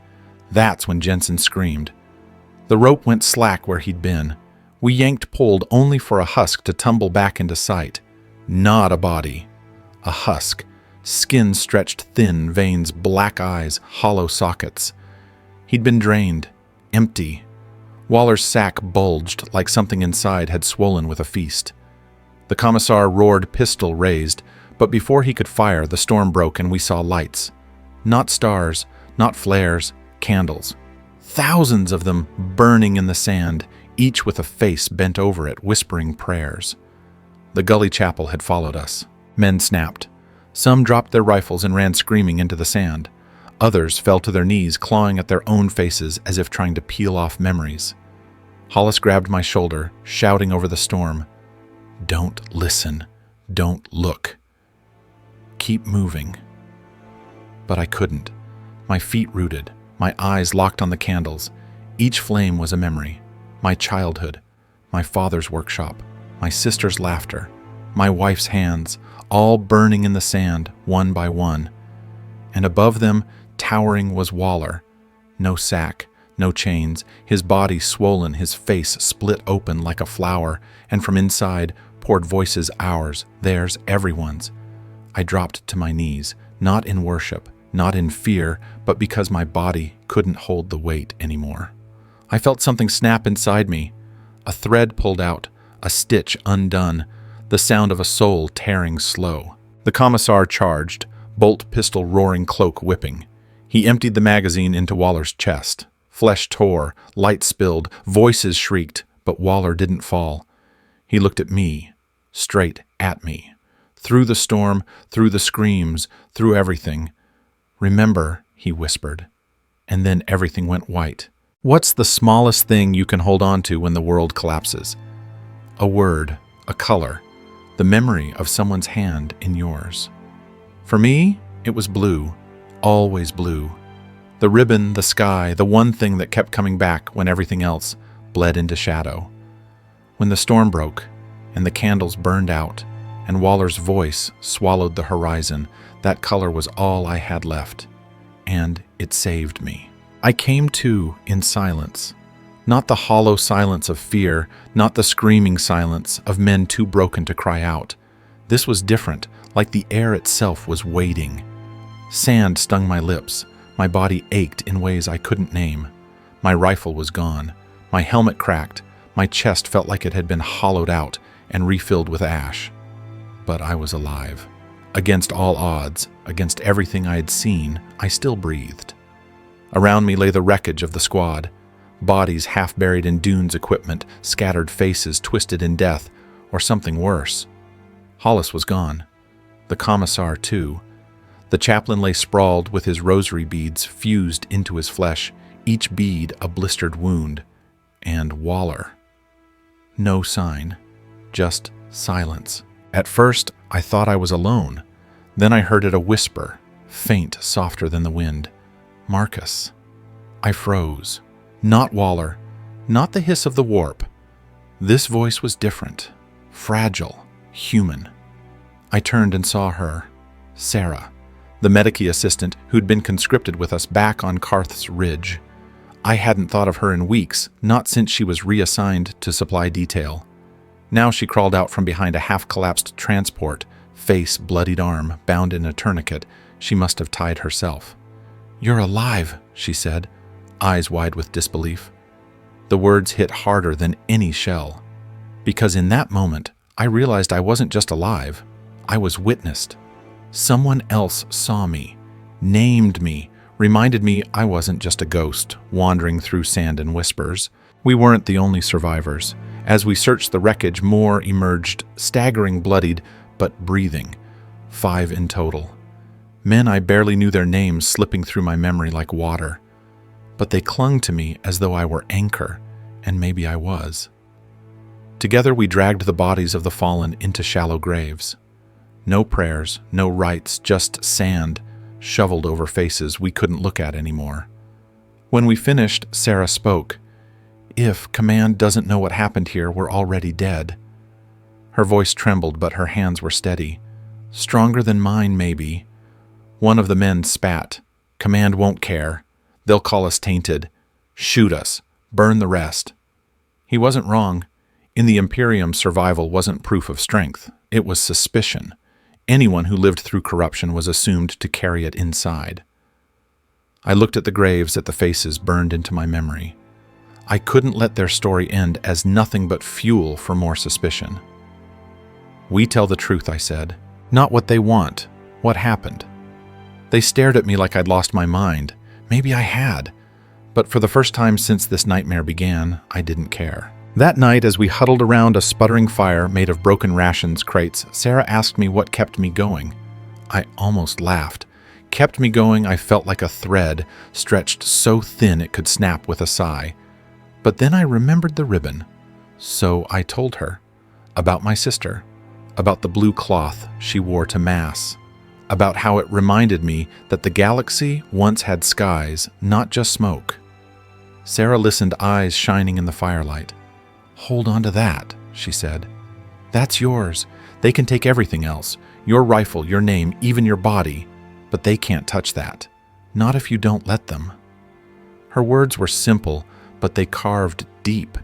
That's when Jensen screamed. The rope went slack where he'd been. We pulled only for a husk to tumble back into sight. Not a body. A husk. Skin stretched thin, veins, black eyes, hollow sockets. He'd been drained. Empty. Waller's sack bulged like something inside had swollen with a feast. The commissar roared, pistol raised, but before he could fire, the storm broke and we saw lights. Not stars, not flares, candles. Thousands of them burning in the sand, each with a face bent over it, whispering prayers. The gully chapel had followed us. Men snapped. Some dropped their rifles and ran screaming into the sand. Others fell to their knees, clawing at their own faces as if trying to peel off memories. Hollis grabbed my shoulder, shouting over the storm, "Don't listen. Don't look. Keep moving." But I couldn't. My feet rooted, my eyes locked on the candles. Each flame was a memory. My childhood, my father's workshop, my sister's laughter, my wife's hands, all burning in the sand, one by one. And above them, towering, was Waller. No sack, no chains, his body swollen, his face split open like a flower, and from inside poured voices, ours, theirs, everyone's. I dropped to my knees, not in worship, not in fear, but because my body couldn't hold the weight anymore. I felt something snap inside me. A thread pulled out, a stitch undone, the sound of a soul tearing slow. The commissar charged, bolt pistol roaring, cloak whipping. He emptied the magazine into Waller's chest. Flesh tore, light spilled, voices shrieked, but Waller didn't fall. He looked at me, straight at me. Through the storm, through the screams, through everything. "Remember," he whispered. And then everything went white. What's the smallest thing you can hold on to when the world collapses? A word, a color, the memory of someone's hand in yours. For me, it was blue, always blue. The ribbon, the sky, the one thing that kept coming back when everything else bled into shadow. When the storm broke and the candles burned out and Waller's voice swallowed the horizon, that color was all I had left, and it saved me. I came to in silence, not the hollow silence of fear, not the screaming silence of men too broken to cry out. This was different, like the air itself was waiting. Sand stung my lips, my body ached in ways I couldn't name. My rifle was gone, my helmet cracked, my chest felt like it had been hollowed out and refilled with ash. But I was alive. Against all odds, against everything I had seen, I still breathed. Around me lay the wreckage of the squad, bodies half buried in Dune's equipment, scattered faces twisted in death, or something worse. Hollis was gone. The commissar, too. The chaplain lay sprawled with his rosary beads fused into his flesh, each bead a blistered wound. And Waller. No sign, just silence. At first, I thought I was alone. Then I heard it a whisper, faint, softer than the wind. "Marcus." I froze. Not Waller, not the hiss of the warp. This voice was different, fragile, human. I turned and saw her, Sarah, the Medici assistant who'd been conscripted with us back on Karth's Ridge. I hadn't thought of her in weeks, not since she was reassigned to supply detail. Now she crawled out from behind a half-collapsed transport, face bloodied arm, bound in a tourniquet. She must have tied herself. "You're alive," she said, eyes wide with disbelief. The words hit harder than any shell, because in that moment I realized I wasn't just alive, I was witnessed. Someone else saw me, named me, reminded me I wasn't just a ghost wandering through sand and whispers. We weren't the only survivors. As we searched the wreckage, more emerged, staggering, bloodied, but breathing. 5 in total. Men I barely knew their names slipping through my memory like water. But they clung to me as though I were anchor, and maybe I was. Together we dragged the bodies of the fallen into shallow graves. No prayers, no rites, just sand, shoveled over faces we couldn't look at anymore. When we finished, Sarah spoke. "If Command doesn't know what happened here, we're already dead." Her voice trembled, but her hands were steady. Stronger than mine, maybe. One of the men spat. "Command won't care. They'll call us tainted. Shoot us. Burn the rest." He wasn't wrong. In the Imperium, survival wasn't proof of strength. It was suspicion. Anyone who lived through corruption was assumed to carry it inside. I looked at the graves, at the faces burned into my memory. I couldn't let their story end as nothing but fuel for more suspicion. "We tell the truth," I said. "Not what they want. What happened?" They stared at me like I'd lost my mind. Maybe I had. But for the first time since this nightmare began, I didn't care. That night, as we huddled around a sputtering fire made of broken rations crates, Sarah asked me what kept me going. I almost laughed. Kept me going, I felt like a thread, stretched so thin it could snap with a sigh. But then I remembered the ribbon. So I told her. About my sister. About the blue cloth she wore to Mass. About how it reminded me that the galaxy once had skies, not just smoke. Sarah listened, eyes shining in the firelight. "Hold on to that," she said. "That's yours. They can take everything else. Your rifle, your name, even your body. But they can't touch that. Not if you don't let them." Her words were simple, but they carved deep.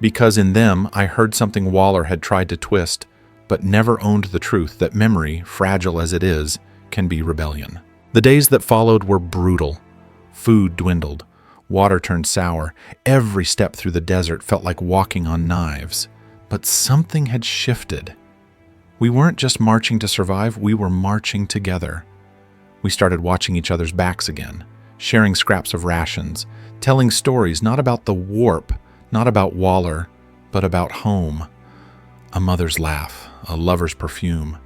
Because in them, I heard something Waller had tried to twist, but never owned the truth that memory, fragile as it is, can be rebellion. The days that followed were brutal. Food dwindled. Water turned sour. Every step through the desert felt like walking on knives. But something had shifted. We weren't just marching to survive, we were marching together. We started watching each other's backs again, sharing scraps of rations, telling stories not about the warp, not about Waller, but about home. A mother's laugh, a lover's perfume,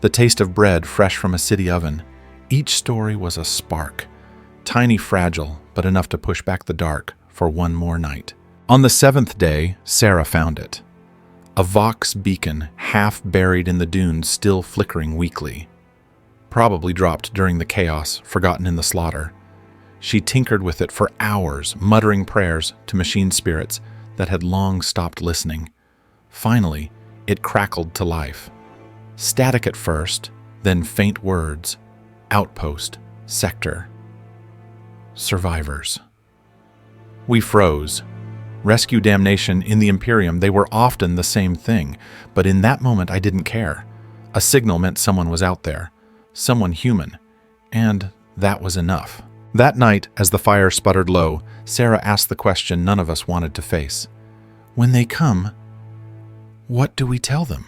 the taste of bread fresh from a city oven. Each story was a spark. Tiny, fragile, but enough to push back the dark for one more night. On the 7th day, Sarah found it. A Vox beacon, half buried in the dunes, still flickering weakly. Probably dropped during the chaos, forgotten in the slaughter. She tinkered with it for hours, muttering prayers to machine spirits that had long stopped listening. Finally, it crackled to life. Static at first, then faint words. Outpost, sector. Survivors. We froze. Rescue, damnation, in the Imperium, they were often the same thing, but in that moment I didn't care. A signal meant someone was out there, someone human, and that was enough. That night, as the fire sputtered low, Sarah asked the question none of us wanted to face. "When they come, what do we tell them?"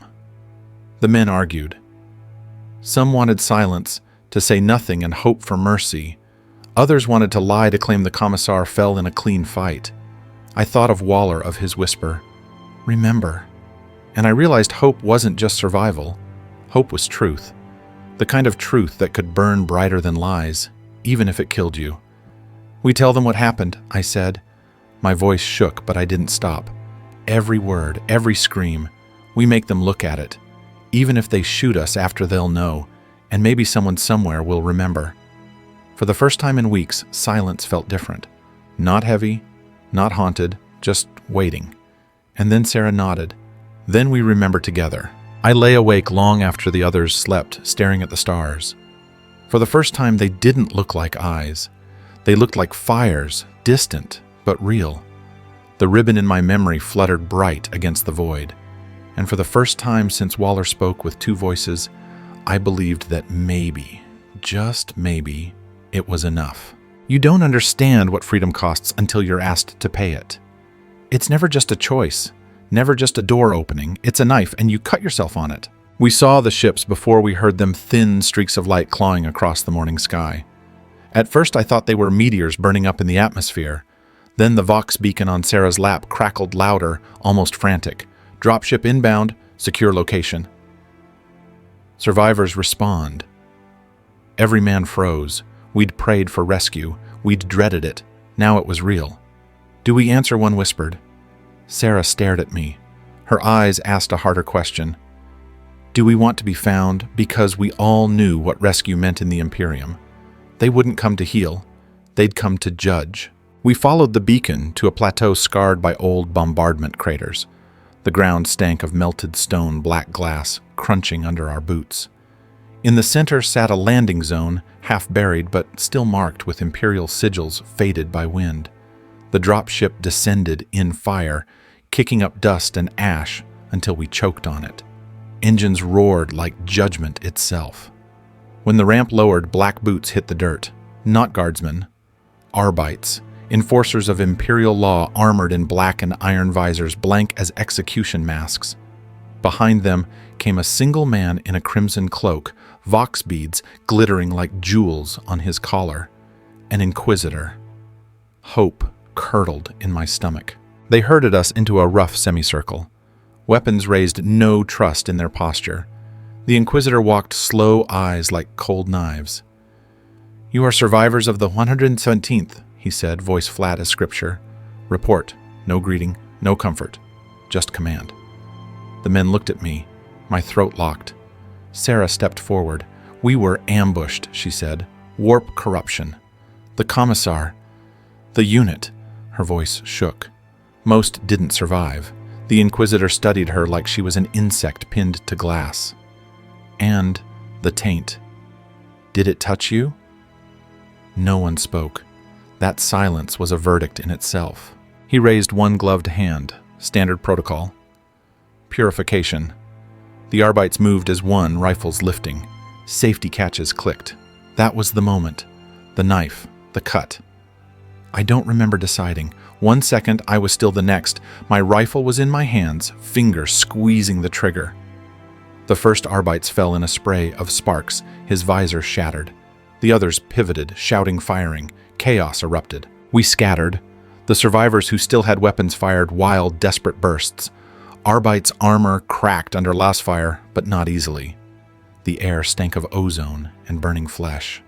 The men argued. Some wanted silence, to say nothing and hope for mercy. Others wanted to lie to claim the Commissar fell in a clean fight. I thought of Waller, of his whisper, "Remember." And I realized hope wasn't just survival. Hope was truth. The kind of truth that could burn brighter than lies, even if it killed you. "We tell them what happened," I said. My voice shook, but I didn't stop. Every word, every scream, we make them look at it. Even if they shoot us after, they'll know, and maybe someone somewhere will remember. For the first time in weeks, silence felt different. Not heavy, not haunted, just waiting. And then Sarah nodded. Then we remembered together. I lay awake long after the others slept, staring at the stars. For the first time, they didn't look like eyes. They looked like fires, distant, but real. The ribbon in my memory fluttered bright against the void. And for the first time since Waller spoke with 2 voices, I believed that maybe, just maybe, it was enough. You don't understand what freedom costs until you're asked to pay it. It's never just a choice, never just a door opening. It's a knife, and you cut yourself on it. We saw the ships before we heard them, thin streaks of light clawing across the morning sky. At first I thought they were meteors burning up in the atmosphere. Then the Vox beacon on Sarah's lap crackled louder, almost frantic. Dropship inbound, secure location. Survivors respond. Every man froze. We'd prayed for rescue. We'd dreaded it. Now it was real. Do we answer? One whispered. Sarah stared at me. Her eyes asked a harder question. Do we want to be found? Because we all knew what rescue meant in the Imperium. They wouldn't come to heal. They'd come to judge. We followed the beacon to a plateau scarred by old bombardment craters. The ground stank of melted stone, black glass, crunching under our boots. In the center sat a landing zone, half buried but still marked with Imperial sigils faded by wind. The dropship descended in fire, kicking up dust and ash until we choked on it. Engines roared like judgment itself. When the ramp lowered, black boots hit the dirt. Not guardsmen. Arbites, enforcers of Imperial law armored in black and iron visors, blank as execution masks. Behind them came a single man in a crimson cloak, vox beads glittering like jewels on his collar. An inquisitor. Hope curdled in my stomach. They herded us into a rough semicircle. Weapons raised no trust in their posture. The Inquisitor walked slow eyes like cold knives. You are survivors of the 117th, he said, voice flat as scripture. Report. No greeting, no comfort. Just command. The men looked at me. My throat locked. Sarah stepped forward. We were ambushed, she said. Warp corruption. The commissar. The unit. Her voice shook. Most didn't survive. The Inquisitor studied her like she was an insect pinned to glass. And the taint. Did it touch you? No one spoke. That silence was a verdict in itself. He raised one gloved hand. Standard protocol. Purification. The Arbites moved as one, rifles lifting. Safety catches clicked. That was the moment. The knife. The cut. I don't remember deciding. 1 second, I was still the next. My rifle was in my hands, fingers squeezing the trigger. The first Arbites fell in a spray of sparks. His visor shattered. The others pivoted, shouting, firing. Chaos erupted. We scattered. The survivors who still had weapons fired wild, desperate bursts. Arbite's armor cracked under last fire, but not easily. The air stank of ozone and burning flesh.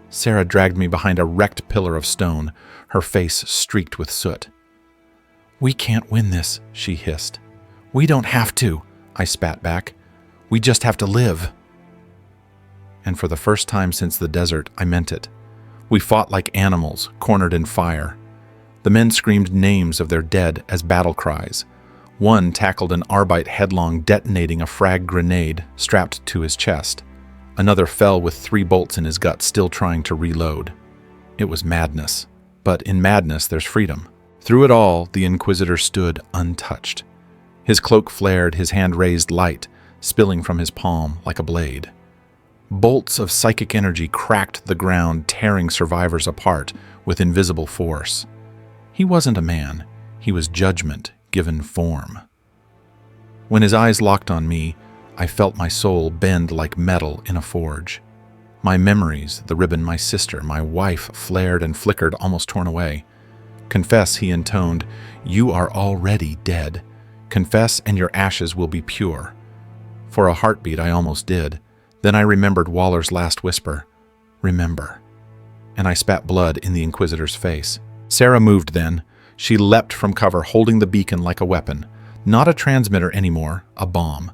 Sarah dragged me behind a wrecked pillar of stone, her face streaked with soot. We can't win this, she hissed. We don't have to, I spat back. We just have to live. And for the first time since the desert, I meant it. We fought like animals, cornered in fire. The men screamed names of their dead as battle cries. One tackled an Arbite headlong, detonating a frag grenade strapped to his chest. Another fell with 3 bolts in his gut, still trying to reload. It was madness. But in madness, there's freedom. Through it all, the Inquisitor stood untouched. His cloak flared, his hand raised light, spilling from his palm like a blade. Bolts of psychic energy cracked the ground, tearing survivors apart with invisible force. He wasn't a man. He was judgment given form. When his eyes locked on me, I felt my soul bend like metal in a forge. My memories, the ribbon, my sister, my wife, flared and flickered, almost torn away. Confess, he intoned, you are already dead. Confess and your ashes will be pure. For a heartbeat, I almost did. Then I remembered Waller's last whisper, remember. And I spat blood in the Inquisitor's face. Sarah moved then. She leapt from cover, holding the beacon like a weapon. Not a transmitter anymore, a bomb.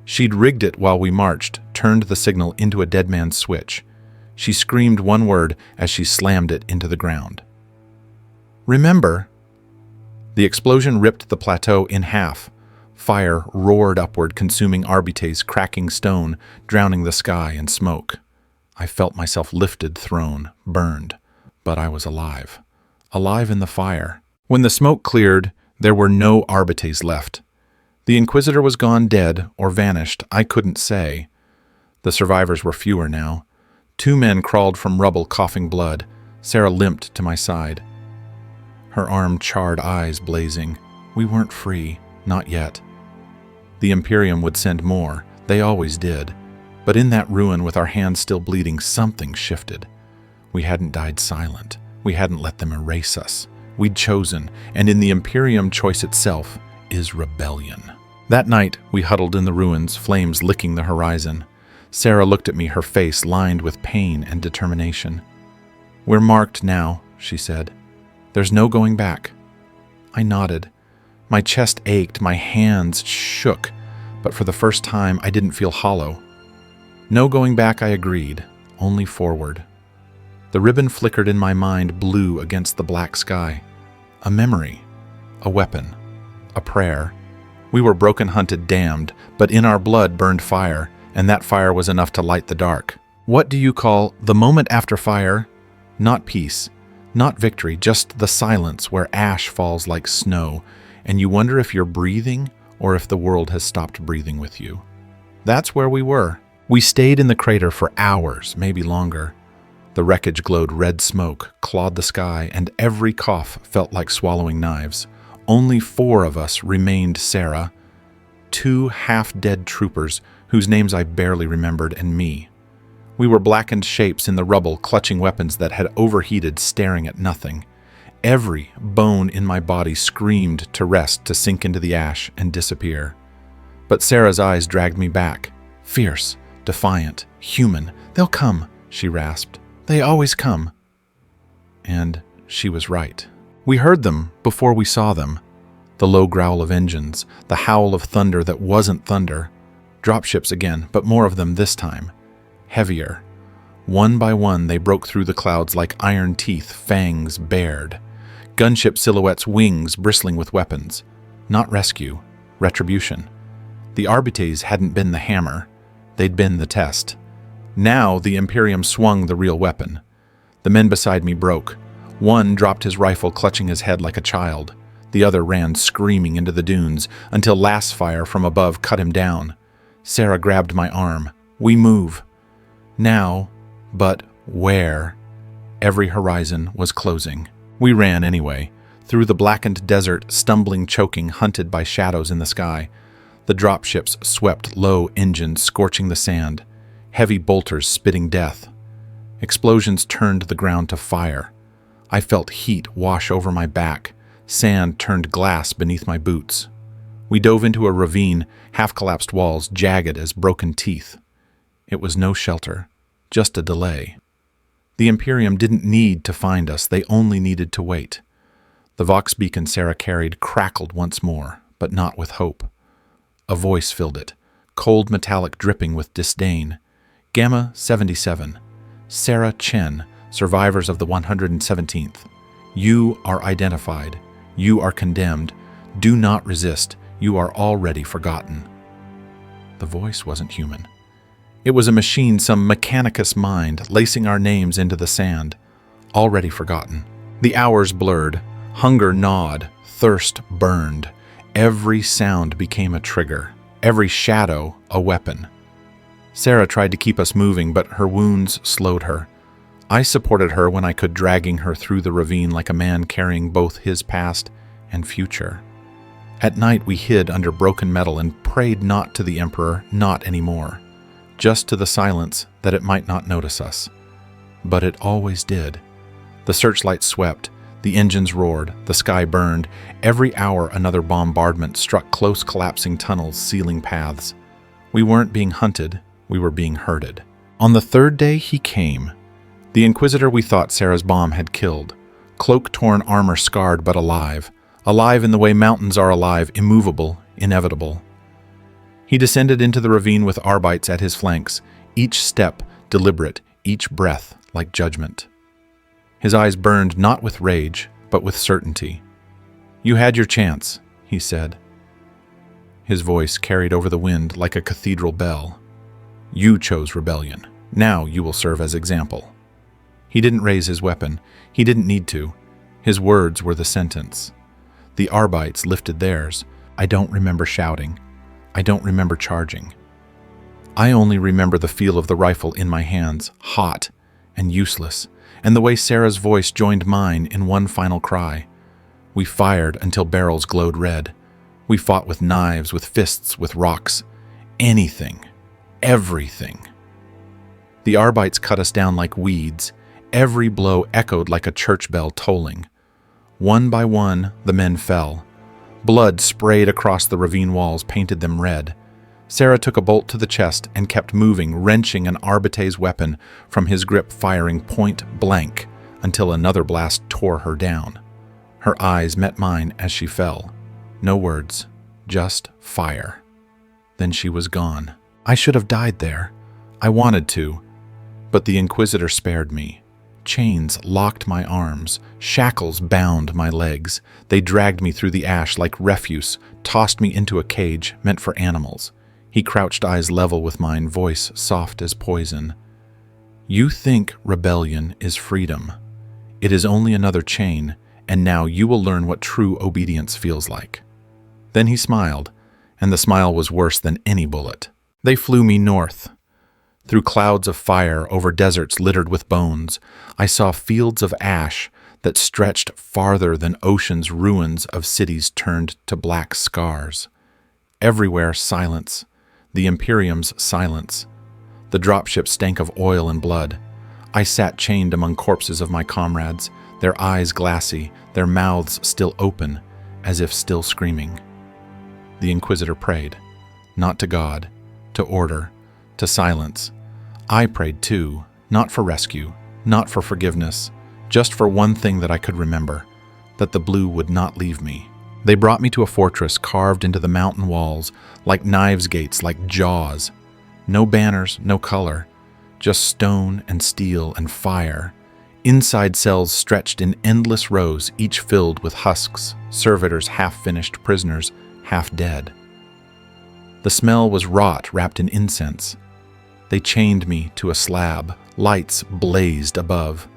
She'd rigged it while we marched, turned the signal into a dead man's switch. She screamed one word as she slammed it into the ground. Remember. The explosion ripped the plateau in half. Fire roared upward, consuming Arbites, cracking stone, drowning the sky in smoke. I felt myself lifted, thrown, burned, but I was alive. Alive in the fire. When the smoke cleared, there were no Arbites left. The Inquisitor was gone, dead, or vanished, I couldn't say. The survivors were fewer now. 2 men crawled from rubble, coughing blood. Sarah limped to my side. Her arm-charred eyes blazing. We weren't free, not yet. The Imperium would send more, they always did. But in that ruin, with our hands still bleeding, something shifted. We hadn't died silent. We hadn't let them erase us. We'd chosen, and in the Imperium choice itself is rebellion. That night, we huddled in the ruins, flames licking the horizon. Sarah looked at me, her face lined with pain and determination. "We're marked now," she said. "There's no going back." I nodded. My chest ached, my hands shook, but for the first time I didn't feel hollow. No going back, I agreed, only forward. The ribbon flickered in my mind, blue against the black sky. A memory, a weapon, a prayer. We were broken-hunted damned, but in our blood burned fire, and that fire was enough to light the dark. What do you call the moment after fire? Not peace, not victory, just the silence where ash falls like snow, and you wonder if you're breathing or if the world has stopped breathing with you. That's where we were. We stayed in the crater for hours, maybe longer. The wreckage glowed red smoke, clawed the sky, and every cough felt like swallowing knives. Only 4 of us remained Sarah, 2 half-dead troopers whose names I barely remembered, and me. We were blackened shapes in the rubble, clutching weapons that had overheated, staring at nothing. Every bone in my body screamed to rest, to sink into the ash and disappear. But Sarah's eyes dragged me back. Fierce, defiant, human. "They'll come," she rasped. "They always come." And she was right. We heard them before we saw them. The low growl of engines, the howl of thunder that wasn't thunder. Dropships again, but more of them this time. Heavier. One by one, they broke through the clouds like iron teeth, fangs bared. Gunship silhouettes, wings bristling with weapons. Not rescue, retribution. The Arbites hadn't been the hammer. They'd been the test. Now the Imperium swung the real weapon. The men beside me broke. One dropped his rifle, clutching his head like a child. The other ran screaming into the dunes until last fire from above cut him down. Sarah grabbed my arm. "We move." Now, but where? Every horizon was closing. We ran anyway, through the blackened desert, stumbling, choking, hunted by shadows in the sky. The dropships swept low engines, scorching the sand. Heavy bolters spitting death. Explosions turned the ground to fire. I felt heat wash over my back. Sand turned glass beneath my boots. We dove into a ravine, half-collapsed walls, jagged as broken teeth. It was no shelter, just a delay. The Imperium didn't need to find us, they only needed to wait. The Vox beacon Sarah carried crackled once more, but not with hope. A voice filled it, cold metallic dripping with disdain. Gamma 77. Sarah Chen, survivors of the 117th. You are identified. You are condemned. Do not resist. You are already forgotten. The voice wasn't human. It was a machine, some mechanicus mind, lacing our names into the sand. Already forgotten. The hours blurred. Hunger gnawed. Thirst burned. Every sound became a trigger. Every shadow a weapon. Sarah tried to keep us moving, but her wounds slowed her. I supported her when I could, dragging her through the ravine like a man carrying both his past and future. At night we hid under broken metal and prayed not to the Emperor, not anymore. Just to the silence that it might not notice us. But it always did. The searchlights swept, the engines roared, the sky burned. Every hour another bombardment struck close collapsing tunnels, sealing paths. We weren't being hunted, we were being herded. On the 3rd day he came. The Inquisitor we thought Sarah's bomb had killed. Cloak-torn armor scarred but alive. Alive in the way mountains are alive, immovable, inevitable. He descended into the ravine with Arbites at his flanks, each step deliberate, each breath like judgment. His eyes burned not with rage, but with certainty. "You had your chance," he said. His voice carried over the wind like a cathedral bell. "You chose rebellion. Now you will serve as example." He didn't raise his weapon. He didn't need to. His words were the sentence. The Arbites lifted theirs. I don't remember shouting. I don't remember charging. I only remember the feel of the rifle in my hands, hot and useless, and the way Sarah's voice joined mine in one final cry. We fired until barrels glowed red. We fought with knives, with fists, with rocks. Anything. Everything. The Arbites cut us down like weeds. Every blow echoed like a church bell tolling. One by one, the men fell. Blood sprayed across the ravine walls, painted them red. Sarah took a bolt to the chest and kept moving, wrenching an Arbate's weapon from his grip, firing point blank until another blast tore her down. Her eyes met mine as she fell. No words, just fire. Then she was gone. I should have died there. I wanted to, but the Inquisitor spared me. Chains locked my arms. Shackles bound my legs. They dragged me through the ash like refuse, tossed me into a cage meant for animals. He crouched, eyes level with mine, voice soft as poison. You think rebellion is freedom. It is only another chain, and now you will learn what true obedience feels like. Then he smiled, and the smile was worse than any bullet. They flew me north. Through clouds of fire, over deserts littered with bones, I saw fields of ash that stretched farther than ocean's ruins of cities turned to black scars. Everywhere silence, the Imperium's silence. The dropship stank of oil and blood. I sat chained among corpses of my comrades, their eyes glassy, their mouths still open, as if still screaming. The Inquisitor prayed, not to God, to order, to silence. I prayed too, not for rescue, not for forgiveness, just for one thing that I could remember, that the blue would not leave me. They brought me to a fortress carved into the mountain walls, like knives' gates, like jaws. No banners, no color, just stone and steel and fire. Inside cells stretched in endless rows, each filled with husks, servitors half-finished, prisoners half dead. The smell was rot wrapped in incense. They chained me to a slab. Lights blazed above.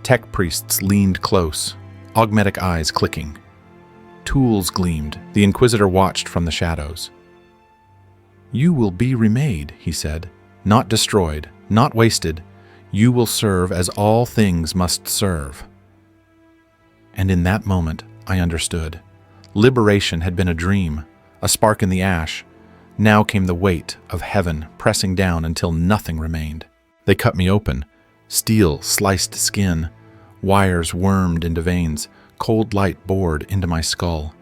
Tech priests leaned close, augmetic eyes clicking. Tools gleamed. The Inquisitor watched from the shadows. You will be remade, he said, not destroyed, not wasted. You will serve as all things must serve. And in that moment, I understood. Liberation had been a dream, a spark in the ash. Now came the weight of heaven pressing down until nothing remained. They cut me open. Steel sliced skin. Wires wormed into veins. Cold light bored into my skull.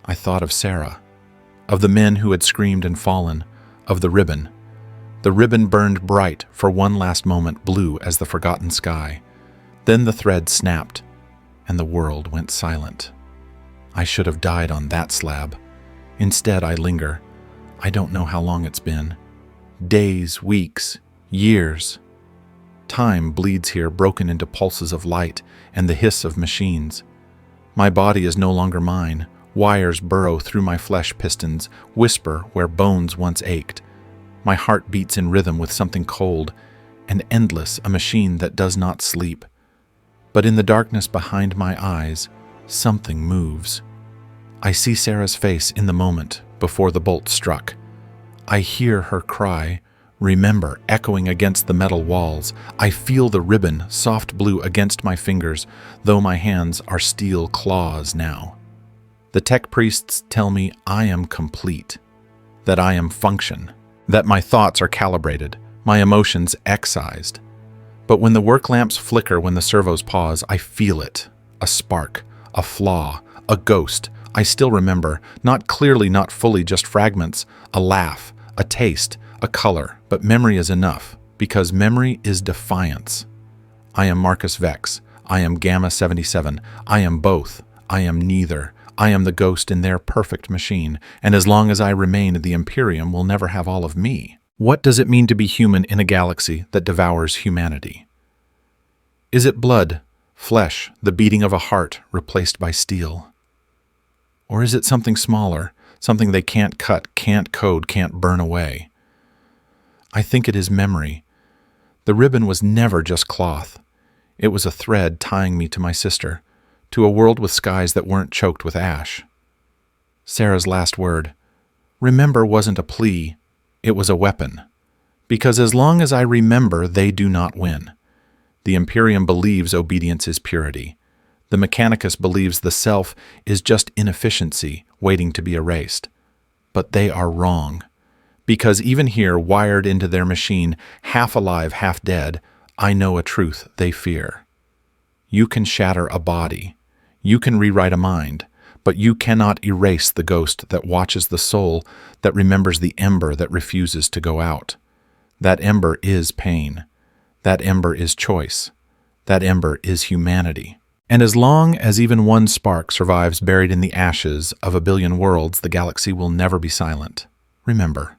I thought of Sarah, of the men who had screamed and fallen, of the ribbon. The ribbon burned bright for one last moment, blue as the forgotten sky. Then the thread snapped, and the world went silent. I should have died on that slab. Instead, I linger. I don't know how long it's been. Days, weeks, years. Time bleeds here, broken into pulses of light and the hiss of machines. My body is no longer mine. Wires burrow through my flesh pistons, whisper where bones once ached. My heart beats in rhythm with something cold and endless, a machine that does not sleep. But in the darkness behind my eyes, something moves. I see Sarah's face in the moment before the bolt struck. I hear her cry, remember, echoing against the metal walls. I feel the ribbon, soft blue, against my fingers, though my hands are steel claws now. The tech priests tell me I am complete, that I am function, that my thoughts are calibrated, my emotions excised. But when the work lamps flicker, when the servos pause, I feel it, a spark, a flaw, a ghost. I still remember, not clearly, not fully, just fragments, a laugh, a taste, a color, but memory is enough, because memory is defiance. I am Marcus Vex. I am Gamma 77. I am both. I am neither. I am the ghost in their perfect machine, and as long as I remain, the Imperium will never have all of me. What does it mean to be human in a galaxy that devours humanity? Is it blood, flesh, the beating of a heart replaced by steel? Or is it something smaller, something they can't cut, can't code, can't burn away? I think it is memory. The ribbon was never just cloth. It was a thread tying me to my sister, to a world with skies that weren't choked with ash. Sarah's last word, remember, wasn't a plea, it was a weapon. Because as long as I remember, they do not win. The Imperium believes obedience is purity. The Mechanicus believes the self is just inefficiency waiting to be erased. But they are wrong. Because even here, wired into their machine, half alive, half dead, I know a truth they fear. You can shatter a body. You can rewrite a mind, but you cannot erase the ghost that watches the soul, that remembers the ember that refuses to go out. That ember is pain. That ember is choice. That ember is humanity. And as long as even one spark survives buried in the ashes of a billion worlds, the galaxy will never be silent. Remember,